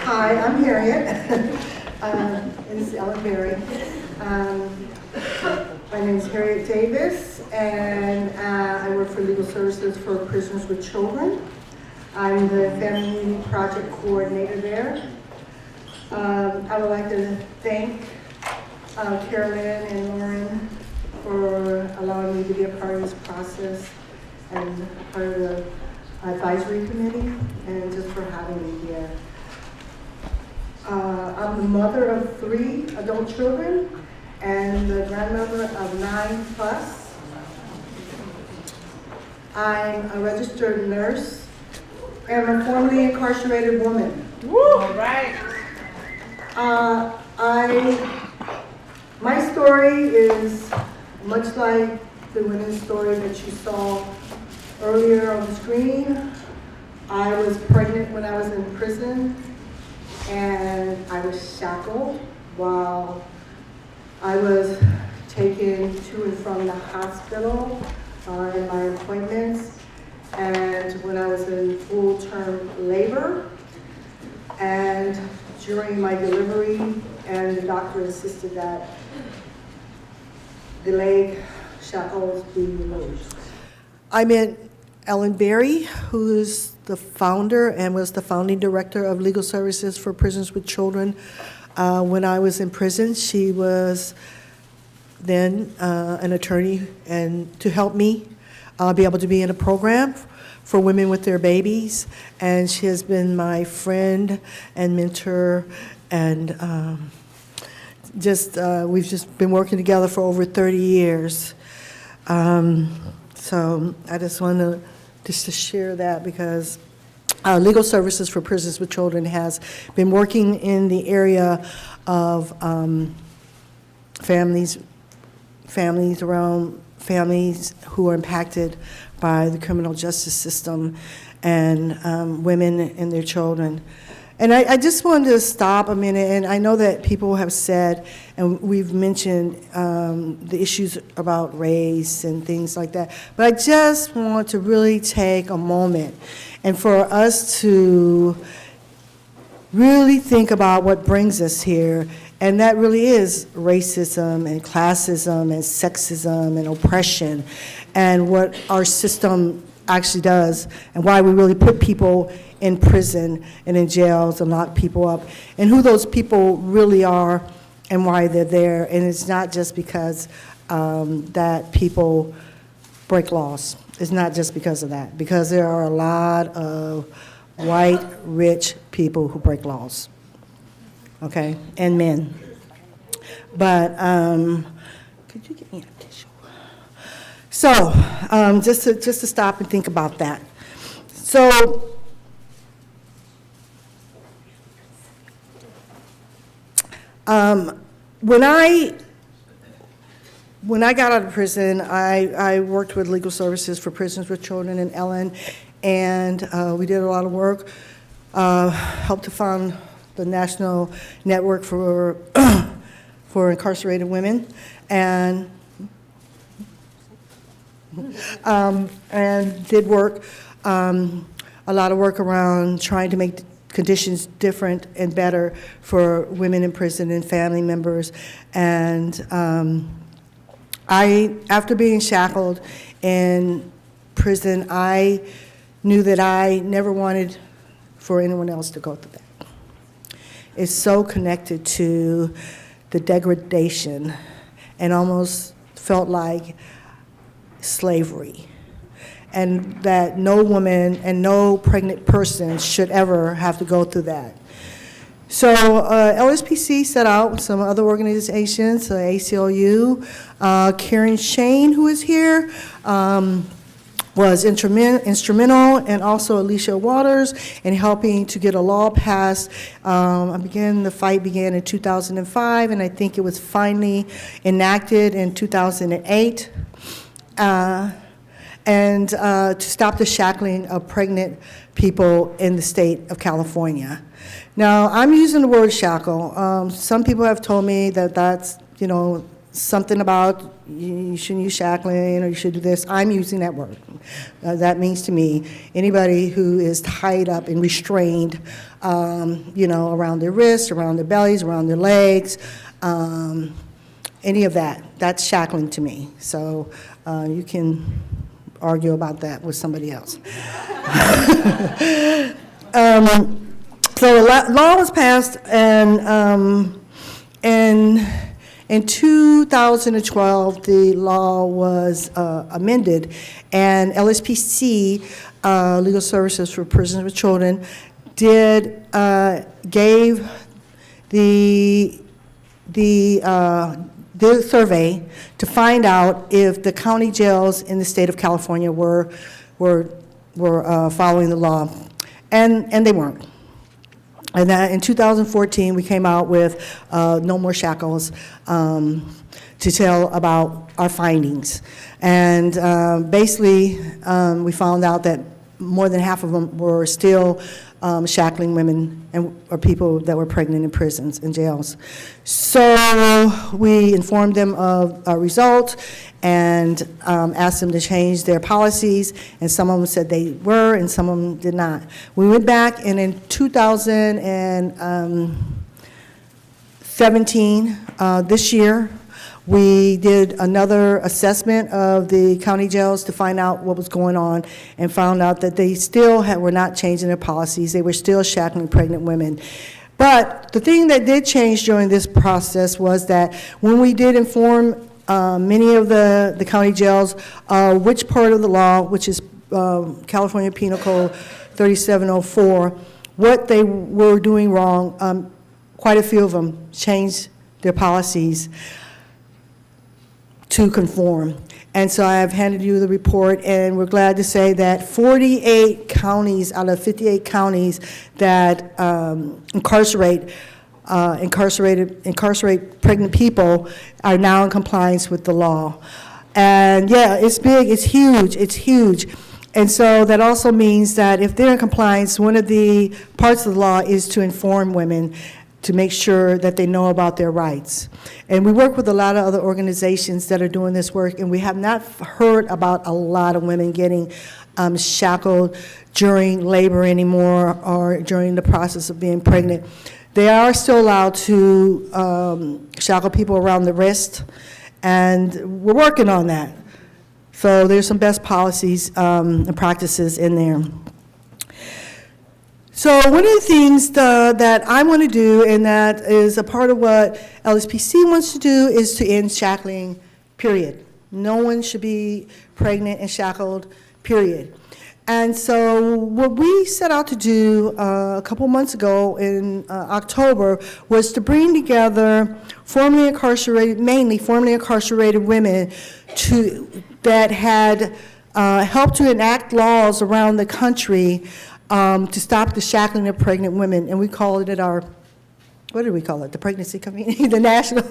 Hi, I'm Harriette. This is Ellen Berry. My name is Harriette Davis, and I work for Legal Services for Prisoners with Children. I'm the Family Project Coordinator there. I would like to thank Carolyn and Lauren for allowing me to be a part of this process and part of the advisory committee, and just for having me here. I'm the mother of 3 adult children and the grandmother of 9 plus. I'm a registered nurse and a formerly incarcerated woman. Woo! All right. My story is much like the women's story that you saw earlier on the screen. I was pregnant when I was in prison, and I was shackled while I was taken to and from the hospital in my appointments, and when I was in full-term labor, and during my delivery, and the doctor insisted that the leg shackles be removed. I met Ellen Berry, who is the founder and was the founding director of Legal Services for Prisoners with Children. When I was in prison, she was then an attorney, and to help me be able to be in a program for women with their babies. And she has been my friend and mentor, and we've just been working together for over 30 years. So I just want to share that, because Legal Services for Prisoners with Children has been working in the area of families who are impacted by the criminal justice system, and women and their children. And I just wanted to stop a minute, and I know that people have said, and we've mentioned the issues about race and things like that, but I just want to really take a moment and for us to really think about what brings us here, and that really is racism and classism and sexism and oppression, and what our system actually does, and why we really put people in prison and in jails and lock people up, and who those people really are and why they're there. And it's not just because that people break laws. It's not just because of that, because there are a lot of white, rich people who break laws, okay, and men. But could you get me a tissue? So just to stop and think about that. So when I got out of prison, I worked with Legal Services for Prisoners with Children and Ellen, and we did a lot of work, helped to found the National Network for for Incarcerated Women, and did work, a lot of work around trying to make conditions different and better for women in prison and family members. And after being shackled in prison, I knew that I never wanted for anyone else to go through that. It's so connected to the degradation, and almost felt like slavery, and that no woman and no pregnant person should ever have to go through that. So LSPC set out with some other organizations, ACLU. Karen Shane, who is here, was instrumental, and also Alicia Waters, in helping to get a law passed. The fight began in 2005, and I think it was finally enacted in 2008. And to stop the shackling of pregnant people in the state of California. Now, I'm using the word shackle. Some people have told me that that's, something about you shouldn't use shackling or you should do this, I'm using that word. That means to me anybody who is tied up and restrained, around their wrists, around their bellies, around their legs, any of that, that's shackling to me. So you can argue about that with somebody else. So a law was passed, and in 2012, the law was amended, and LSPC, Legal Services for Prisoners with Children, gave the survey to find out if the county jails in the state of California were following the law, and they weren't. And that in 2014, we came out with No More Shackles to tell about our findings. And basically, we found out that more than half of them were still shackling women or people that were pregnant in prisons and jails. So we informed them of our results and asked them to change their policies, and some of them said they were and some of them did not. We went back, and in 2017, this year, we did another assessment of the county jails to find out what was going on, and found out that they still were not changing their policies. They were still shackling pregnant women. But the thing that did change during this process was that when we did inform many of the county jails which part of the law, which is California Penal Code 3704, what they were doing wrong, quite a few of them changed their policies to conform. And so I have handed you the report, and we're glad to say that 48 counties out of 58 counties that incarcerate pregnant people are now in compliance with the law. And yeah, it's big, it's huge. And so that also means that if they're in compliance, one of the parts of the law is to inform women to make sure that they know about their rights. And we work with a lot of other organizations that are doing this work, and we have not heard about a lot of women getting shackled during labor anymore or during the process of being pregnant. They are still allowed to shackle people around the wrist, and we're working on that. So there's some best policies and practices in there. So one of the things that I want to do, and that is a part of what LSPC wants to do, is to end shackling, period. No one should be pregnant and shackled, period. And so what we set out to do a couple months ago in October was to bring together mainly formerly incarcerated women that had helped to enact laws around the country to stop the shackling of pregnant women. And we called it what did we call it? The pregnancy convening, the national,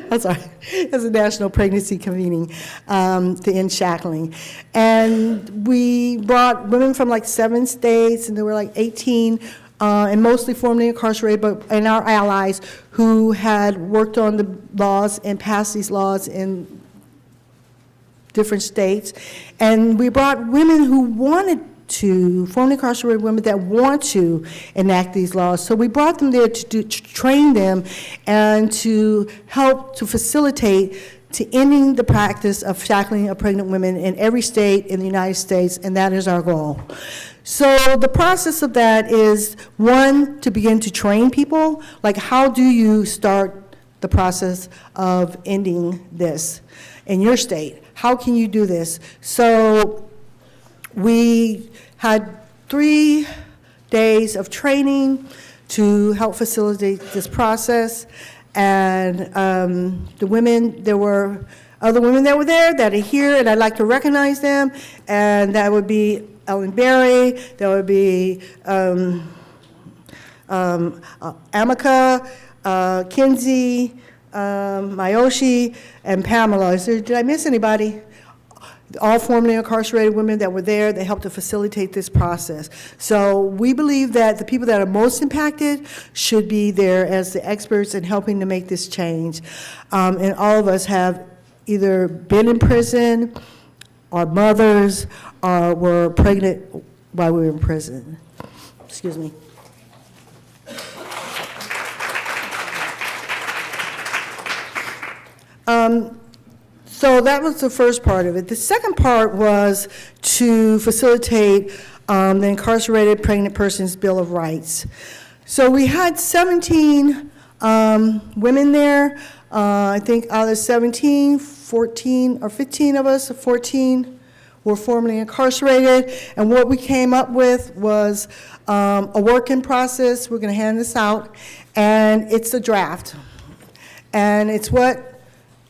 I'm sorry, it's a national pregnancy convening to end shackling. And we brought women from like 7 states, and there were like 18, and mostly formerly incarcerated, and our allies who had worked on the laws and passed these laws in different states. And we brought women who wanted to, formerly incarcerated women that want to enact these laws. So we brought them there to train them and to help to facilitate to ending the practice of shackling of pregnant women in every state in the United States, and that is our goal. So the process of that is, one, to begin to train people, like how do you start the process of ending this in your state? How can you do this? So we had 3 days of training to help facilitate this process, and the women, there were other women that were there that are here, and I'd like to recognize them, and that would be Ellen Berry, that would be Amika, Kinsey, Mayoshi, and Pamela. Did I miss anybody? all formerly incarcerated women that were there that helped to facilitate this process. So we believe that the people that are most impacted should be there as the experts in helping to make this change. And all of us have either been in prison, or mothers, or were pregnant while we were in prison. Excuse me. So that was the first part of it. The second part was to facilitate the Incarcerated Pregnant Persons Bill of Rights. So we had 17 women there. I think out of 17, 14 or 15 of us, 14 were formerly incarcerated. And what we came up with was a working process. We're going to hand this out, and it's a draft. And it's what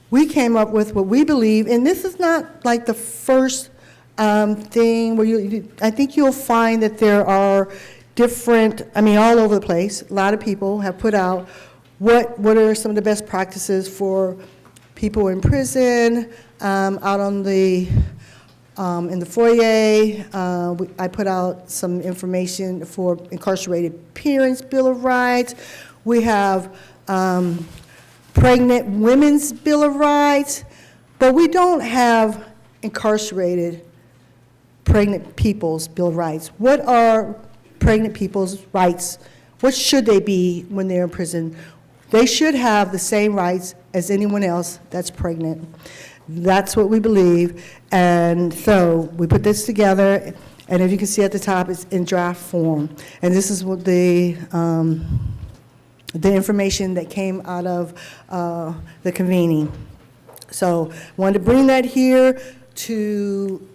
we came up with, what we believe, and this is not like the first thing where I think you'll find that there are different, all over the place. A lot of people have put out what are some of the best practices for people in prison, out on the, in the foyer. I put out some information for Incarcerated Parents Bill of Rights. We have Pregnant Women's Bill of Rights, but we don't have Incarcerated Pregnant People's Bill of Rights. What are pregnant people's rights? What should they be when they're in prison? They should have the same rights as anyone else that's pregnant. That's what we believe, and so we put this together, and if you can see at the top, it's in draft form, and this is what the information that came out of the convening. So I wanted to bring that here to,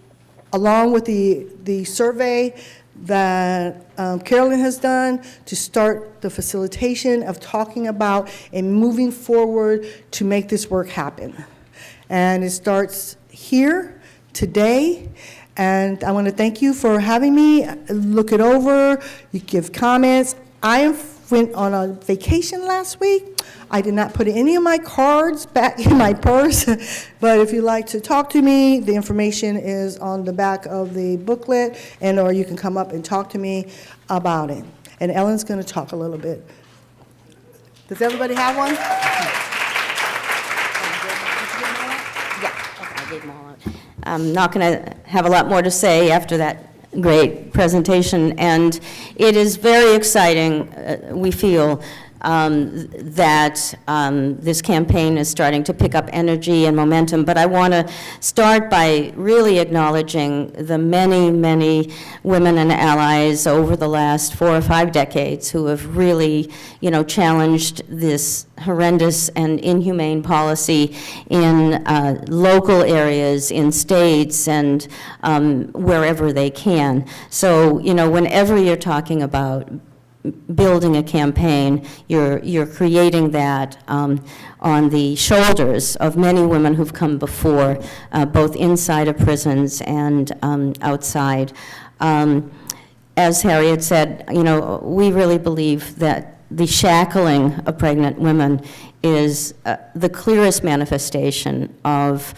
along with the survey that Carolyn has done to start the facilitation of talking about and moving forward to make this work happen. And it starts here today. And I want to thank you for having me. Look it over, you give comments. I went on a vacation last week. I did not put any of my cards back in my purse, but if you'd like to talk to me, the information is on the back of the booklet, and or you can come up and talk to me about it. And Ellen's going to talk a little bit. Does everybody have one? Yeah, okay, I gave them all out. I'm not going to have a lot more to say after that great presentation, and it is very exciting, we feel, that this campaign is starting to pick up energy and momentum, but I want to start by really acknowledging the many, many women and allies over the last 4 or 5 decades who have really, challenged this horrendous and inhumane policy in local areas, in states, and wherever they can. So, whenever you're talking about building a campaign, you're creating that on the shoulders of many women who've come before, both inside of prisons and outside. As Harriette said, we really believe that the shackling of pregnant women is the clearest manifestation of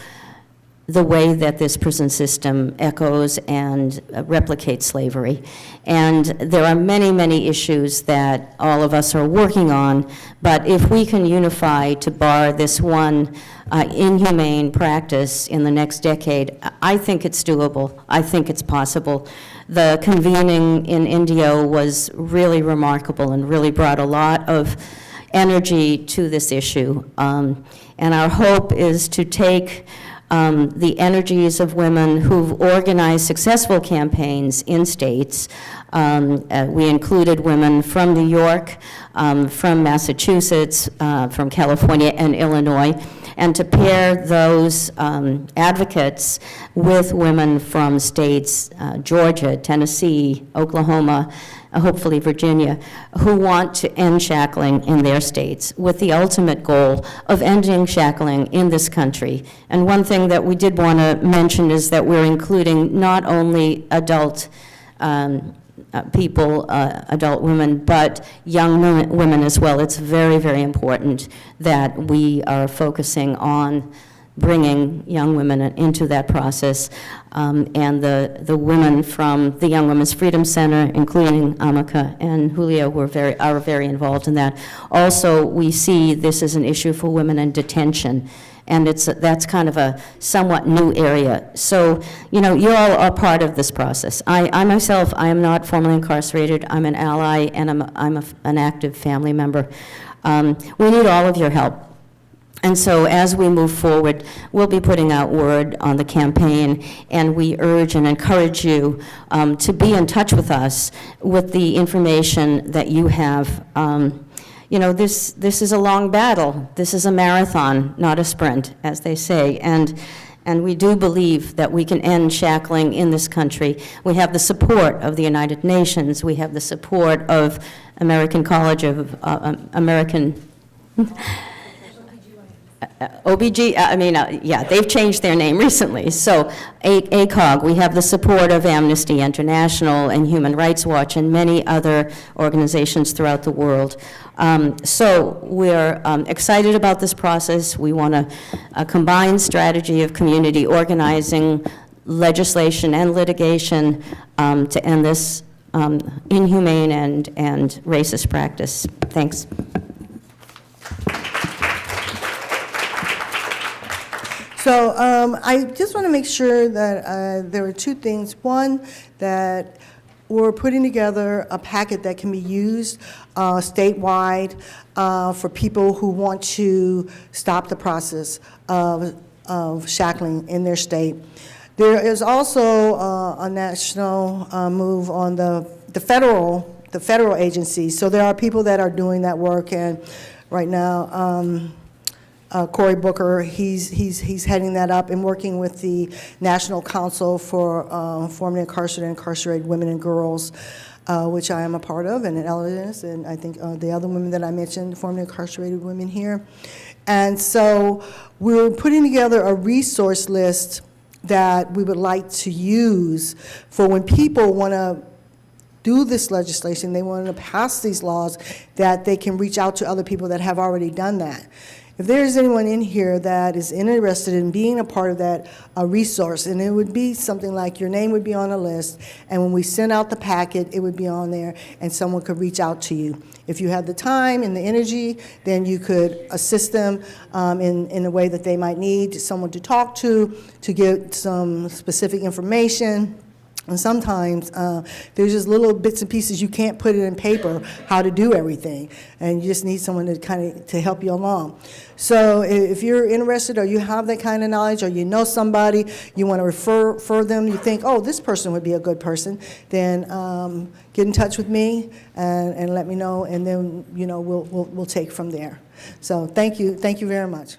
the way that this prison system echoes and replicates slavery. And there are many, many issues that all of us are working on, but if we can unify to bar this one inhumane practice in the next decade, I think it's doable. I think it's possible. The convening in Indio was really remarkable and really brought a lot of energy to this issue. And our hope is to take the energies of women who've organized successful campaigns in states. We included women from New York, from Massachusetts, from California and Illinois, and to pair those advocates with women from states, Georgia, Tennessee, Oklahoma, hopefully Virginia, who want to end shackling in their states with the ultimate goal of ending shackling in this country. And one thing that we did want to mention is that we're including not only adult people, adult women, but young women as well. It's very, very important that we are focusing on bringing young women into that process. And the women from the Young Women's Freedom Center, including Amaka and Julio, are very involved in that. Also, we see this as an issue for women in detention, and that's kind of a somewhat new area. So, you know, you all are part of this process. I myself, I am not formally incarcerated. I'm an ally, and I'm an active family member. We need all of your help. And so as we move forward, we'll be putting out word on the campaign, and we urge and encourage you to be in touch with us with the information that you have. You know, this is a long battle. This is a marathon, not a sprint, as they say. And we do believe that we can end shackling in this country. We have the support of the United Nations. We have the support of American College of American... yeah, they've changed their name recently. So ACOG, we have the support of Amnesty International and Human Rights Watch and many other organizations throughout the world. So we're excited about this process. We want a combined strategy of community organizing, legislation, and litigation to end this inhumane and racist practice. Thanks. So I just want to make sure that there are two things. One, that we're putting together a packet that can be used statewide for people who want to stop the process of shackling in their state. There is also a national move on the federal agencies. So there are people that are doing that work, and right now, Cory Booker, he's heading that up and working with the National Council for Formerly Incarcerated Women and Girls, which I am a part of, and Ella is, and I think the other women that I mentioned, formerly incarcerated women here. And so we're putting together a resource list that we would like to use for when people want to do this legislation, they want to pass these laws, that they can reach out to other people that have already done that. If there is anyone in here that is interested in being a part of that resource, and it would be something like your name would be on a list, and when we send out the packet, it would be on there, and someone could reach out to you. If you have the time and the energy, then you could assist them in a way that they might need someone to talk to get some specific information. And sometimes there's just little bits and pieces you can't put it in paper how to do everything, and you just need someone to kind of to help you along. So if you're interested, or you have that kind of knowledge, or you know somebody, you want to refer them, you think, oh, this person would be a good person, then get in touch with me and let me know, and then we'll take from there. So thank you very much.